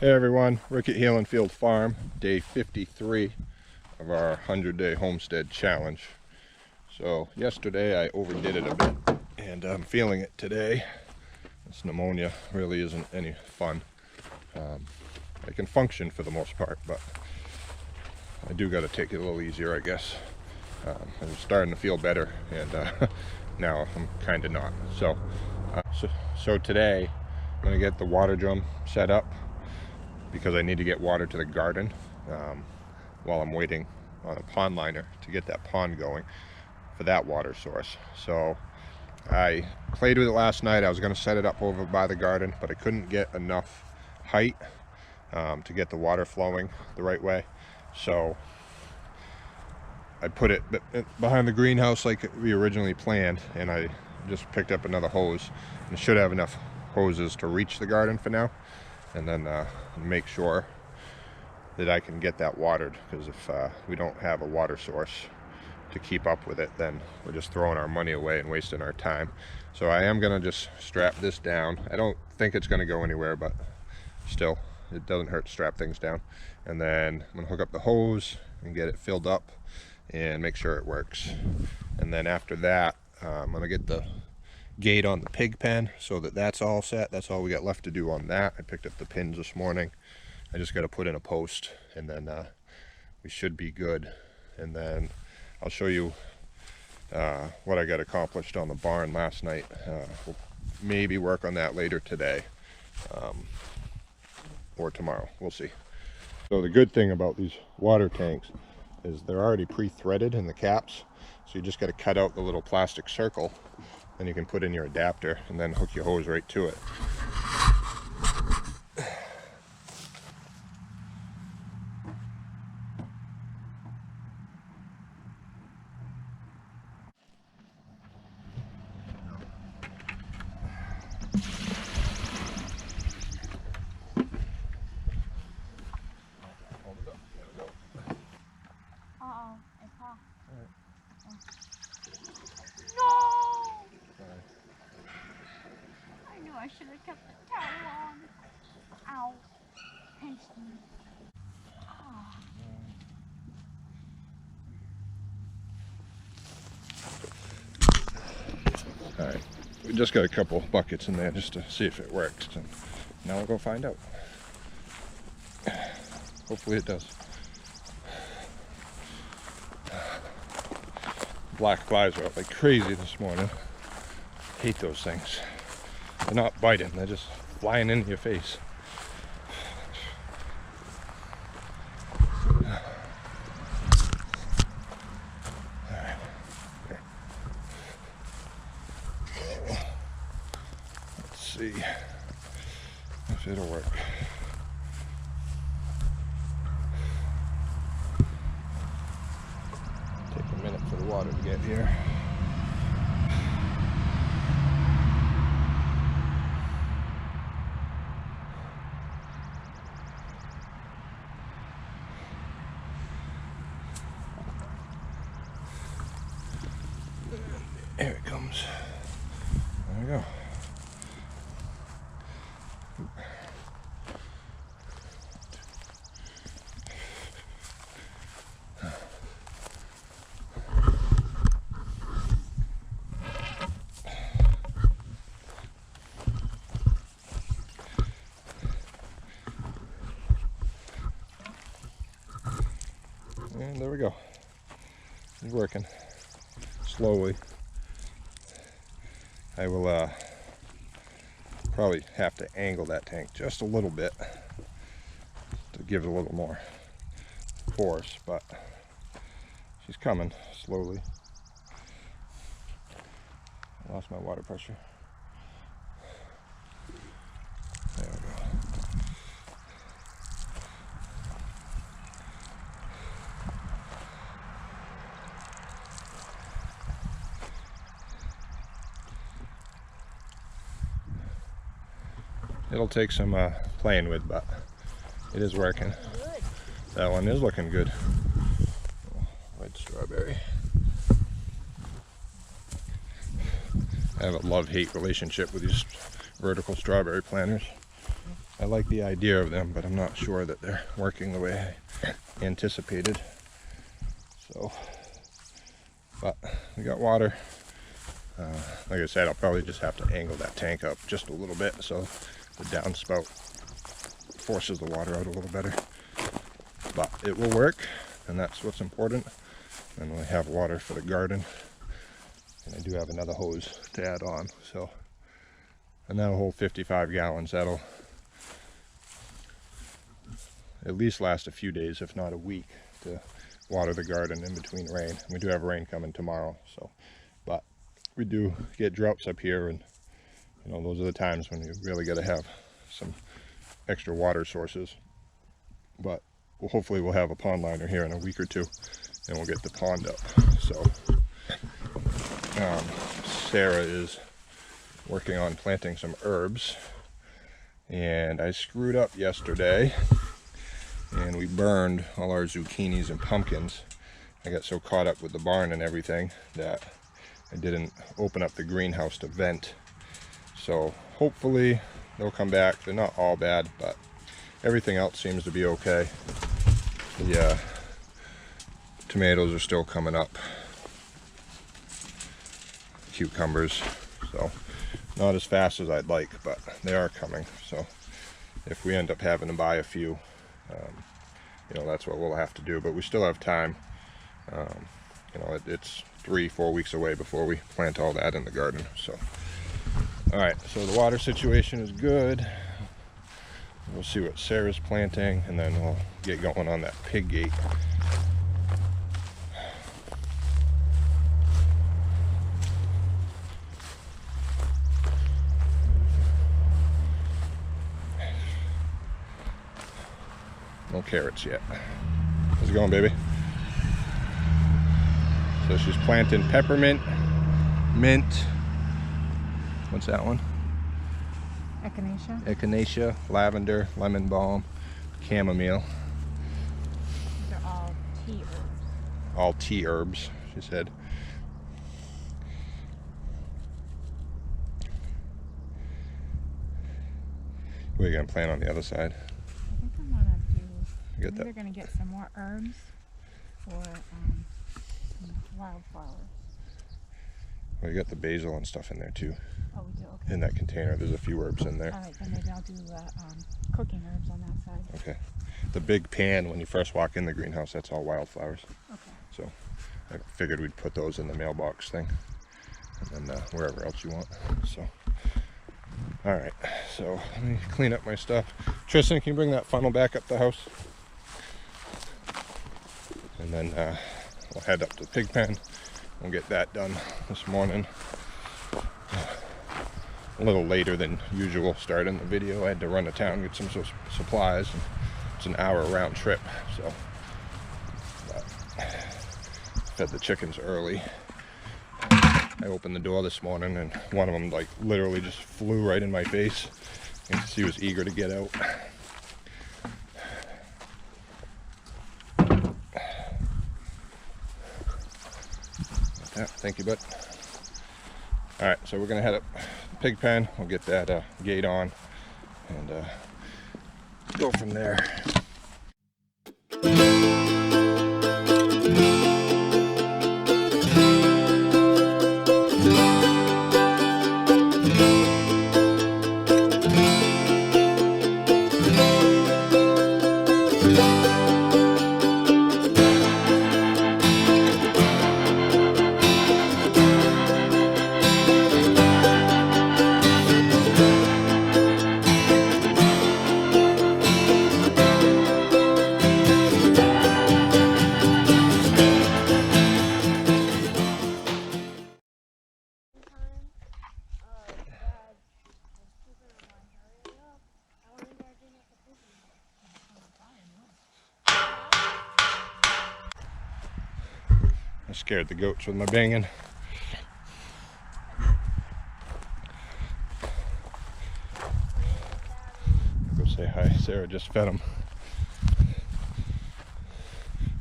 Hey everyone, Rick at Healing Field Farm, day 53 of our 100-day homestead challenge. So yesterday I overdid it a bit and I'm feeling it today. This pneumonia really isn't any fun. I can function for the most part, but I do got to take it a little easier, I guess. I'm starting to feel better, and now I'm kind of not. So today I'm going to get the water drum set up, because I need to get water to the garden while I'm waiting on a pond liner to get that pond going for that water source. So I played with it last night. I was going to set it up over by the garden, but I couldn't get enough height to get the water flowing the right way. So I put it behind the greenhouse like we originally planned, and I just picked up another hose, and should have enough hoses to reach the garden for now, and then make sure that I can get that watered, because if we don't have a water source to keep up with it, then we're just throwing our money away and wasting our time. So I am gonna just strap this down. I don't think it's gonna go anywhere, but still, it doesn't hurt to strap things down. And then I'm gonna hook up the hose and get it filled up and make sure it works. And then after that, I'm gonna get the gate on the pig pen so that that's all set. That's all we got left to do on that. I picked up the pins this morning. I just got to put in a post, and then we should be good. And then I'll show you what I got accomplished on the barn last night. We'll maybe work on that later today or tomorrow. We'll see. So the good thing about these water tanks is they're already pre-threaded in the caps, so you just got to cut out the little plastic circle, and you can put in your adapter and then hook your hose right to it. I should have kept the towel on. Ow. Pinch me. Oh. Alright, we just got a couple buckets in there just to see if it works, and now we'll go find out. Hopefully it does. Black flies are out like crazy this morning. Hate those things. They're not biting, they're just flying into your face. Alright. Let's see if it'll work. Take a minute for the water to get here. Here it comes. There we go. And there we go. It's working slowly. I will probably have to angle that tank just a little bit to give it a little more force, but she's coming slowly. I lost my water pressure. There we go. It'll take some playing with, but it is working. That one is looking good. White strawberry. I have a love-hate relationship with these vertical strawberry planters. I like the idea of them, but I'm not sure that they're working the way I anticipated. So, but we got water. Like I said, I'll probably just have to angle that tank up just a little bit so the downspout forces the water out a little better. But it will work, and that's what's important. And we have water for the garden. And I do have another hose to add on. So, and that'll hold 55 gallons. That'll at least last a few days, if not a week, to water the garden in between rain. We do have rain coming tomorrow, so, but we do get droughts up here, and you know, those are the times when you really got to have some extra water sources. But hopefully we'll have a pond liner here in a week or two, and we'll get the pond up. So Sarah is working on planting some herbs, and I screwed up yesterday and we burned all our zucchinis and pumpkins. I got so caught up with the barn and everything that I didn't open up the greenhouse to vent. So hopefully they'll come back. They're not all bad, but everything else seems to be okay. The tomatoes are still coming up. Cucumbers, so not as fast as I'd like, but they are coming. So if we end up having to buy a few, you know, that's what we'll have to do, but we still have time. You know, it's 3-4 weeks away before we plant all that in the garden. So all right, so the water situation is good. We'll see what Sarah's planting, and then we'll get going on that pig gate. No carrots yet. How's it going, baby? So she's planting peppermint, mint. What's that one? Echinacea. Echinacea, lavender, lemon balm, chamomile. These are all tea herbs. All tea herbs, she said. What are you gonna plant on the other side? I think I'm gonna do. Get I'm that. either gonna get some more herbs or some wildflowers. Well, you got the basil and stuff in there too. Oh, we do. Okay. In that container, there's a few herbs in there. All right, then maybe I'll do cooking herbs on that side. Okay. The big pan when you first walk in the greenhouse, that's all wildflowers. Okay. So I figured we'd put those in the mailbox thing, and then wherever else you want. So, all right. So let me clean up my stuff. Tristan, can you bring that funnel back up the house? And then we'll head up to the pig pen. We'll get that done this morning. A little later than usual starting the video. I had to run to town, get some supplies, and it's an hour round trip. So fed the chickens early. I opened the door this morning and one of them like literally just flew right in my face. You can see he was eager to get out. Yeah, thank you, bud. All right, so we're gonna head up the pig pen. We'll get that gate on and go from there. I scared the goats with my banging. Go say hi. Sarah just fed them.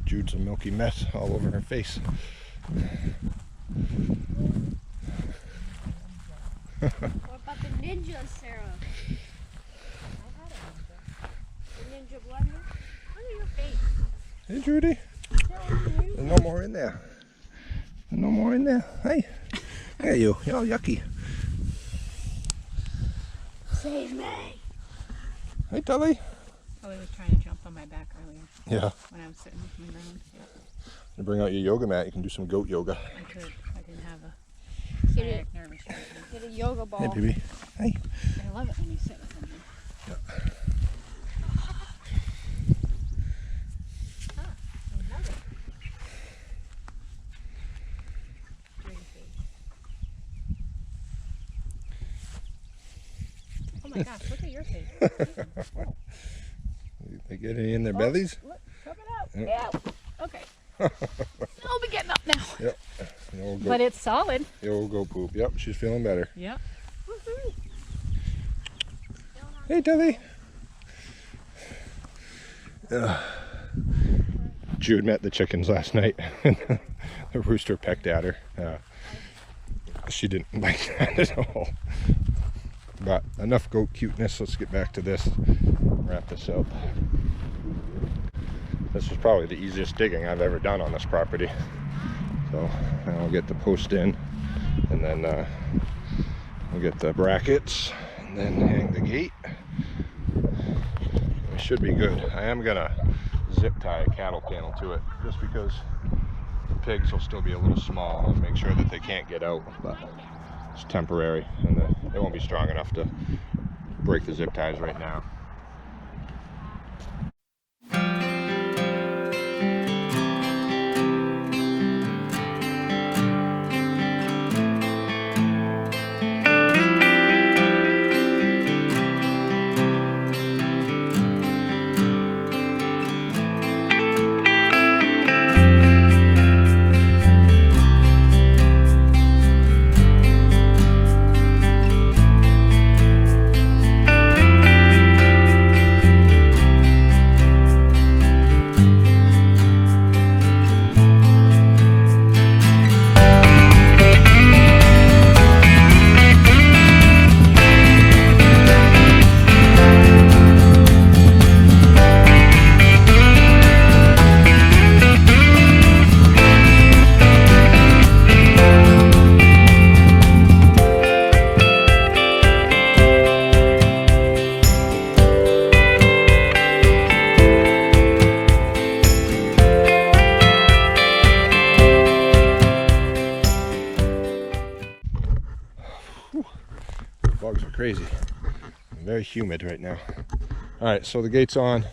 Jude's a milky mess all over her face. What about the ninjas, Sarah? Look at your face. Hey, Judy. There's no more in there. There's no more in there. Hey. Look at you. You're all yucky. Save me. Hey, Tully. Tully was trying to jump on my back earlier. Yeah. When I was sitting on the ground. Yeah. You bring out your yoga mat. You can do some goat yoga. I could. I didn't have a sciatic nerve issue. Get a yoga ball. Hey, baby. Hey. I love it when you sit with him. Yeah. I love it. Oh my gosh, look at your face. They get any in their bellies? Look, rub it out. Yep. Yeah. Okay. I'll be getting up now. Yep. The old goat, But it's solid. the old goat poop. Yep, she's feeling better. Yep. Hey, Tully. Jude met the chickens last night. The rooster pecked at her. She didn't like that at all. But enough goat cuteness. Let's get back to this. Wrap this up. This is probably the easiest digging I've ever done on this property. So I'll get the post in, and then we'll get the brackets, and then hang the gate. It should be good. I am gonna zip tie a cattle panel to it, just because the pigs will still be a little small and make sure that they can't get out, but it's temporary, and they won't be strong enough to break the zip ties right now. Bugs are crazy. Very humid right now. All right, so the gate's on.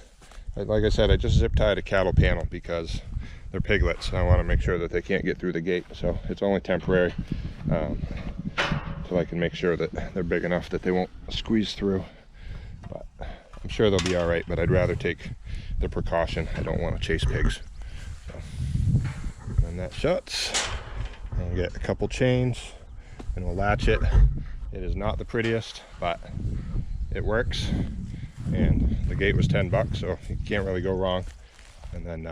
Like I said, I just zip tied a cattle panel because they're piglets, and I want to make sure that they can't get through the gate. So it's only temporary, so I can make sure that they're big enough that they won't squeeze through. But I'm sure they'll be all right. But I'd rather take the precaution. I don't want to chase pigs. So, and that shuts. And we'll get a couple chains, and we'll latch it. It is not the prettiest, but it works. And the gate was $10, so you can't really go wrong. And then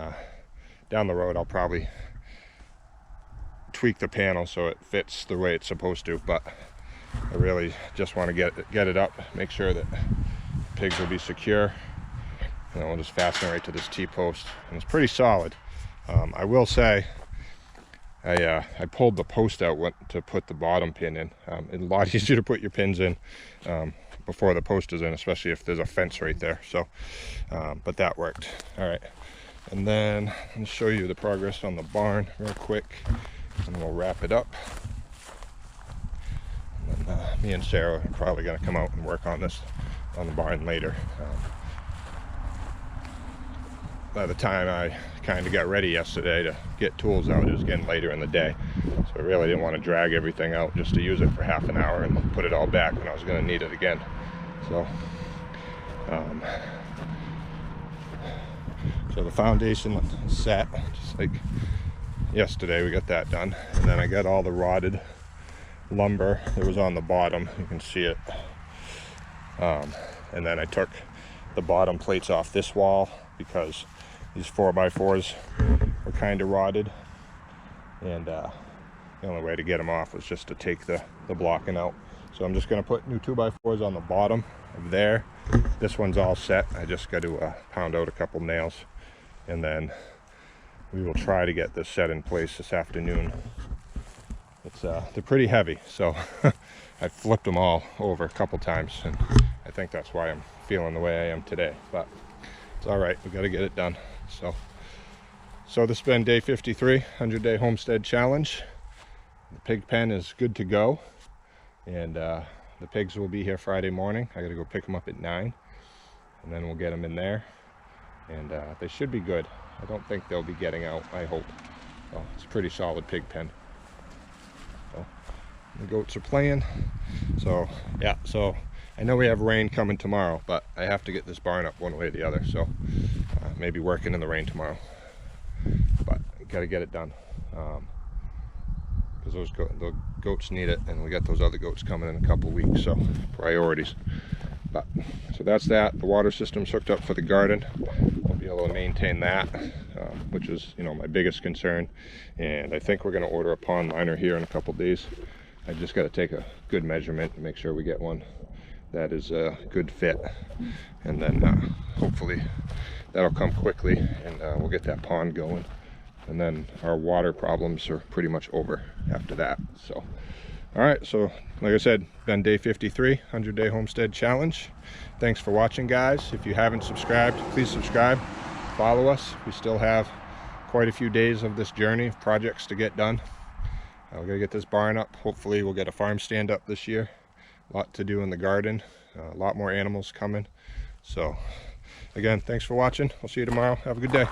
down the road, I'll probably tweak the panel so it fits the way it's supposed to. But I really just want to get it up, make sure that pigs will be secure. And then we'll just fasten it right to this T-post, and it's pretty solid. I will say, I pulled the post out to put the bottom pin in. It's a lot easier to put your pins in before the post is in, especially if there's a fence right there. So, but that worked. All right, and then I'll show you the progress on the barn real quick, and we'll wrap it up. And then, me and Sarah are probably going to come out and work on this on the barn later. By the time I kind of got ready yesterday to get tools out, it was getting later in the day, so I really didn't want to drag everything out just to use it for half an hour and put it all back when I was going to need it again. So so the foundation is set, just like yesterday. We got that done, and then I got all the rotted lumber that was on the bottom, you can see it, and then I took the bottom plates off this wall because these 4x4s were kind of rotted, and the only way to get them off was just to take the blocking out. So I'm just going to put new 2x4s on the bottom of there. This one's all set. I just got to pound out a couple nails, and then we will try to get this set in place this afternoon. It's they're pretty heavy, so I flipped them all over a couple times, and I think that's why I'm feeling the way I am today, but it's all right. We got to get it done. So this has been day 53, 100-day homestead challenge. The pig pen is good to go, and the pigs will be here Friday morning. I got to go pick them up at 9, and then we'll get them in there, and they should be good. I don't think they'll be getting out, I hope. So it's a pretty solid pig pen. So the goats are playing. So yeah, so I know we have rain coming tomorrow, but I have to get this barn up one way or the other, so maybe working in the rain tomorrow, but got to get it done, because the goats need it, and we got those other goats coming in a couple of weeks, so priorities. But so that's that. The water system's hooked up for the garden. We'll be able to maintain that, which is, you know, my biggest concern. And I think we're going to order a pond liner here in a couple days. I just got to take a good measurement and make sure we get one that is a good fit, and then hopefully that'll come quickly, and we'll get that pond going, and then our water problems are pretty much over after that. So all right, so like I said, been day 53, 100-day homestead challenge. Thanks for watching, guys. If you haven't subscribed, please subscribe, follow us. We still have quite a few days of this journey of projects to get done. We're gonna get this barn up. Hopefully we'll get a farm stand up this year. A lot to do in the garden, a lot more animals coming. So again, thanks for watching. I'll see you tomorrow. Have a good day.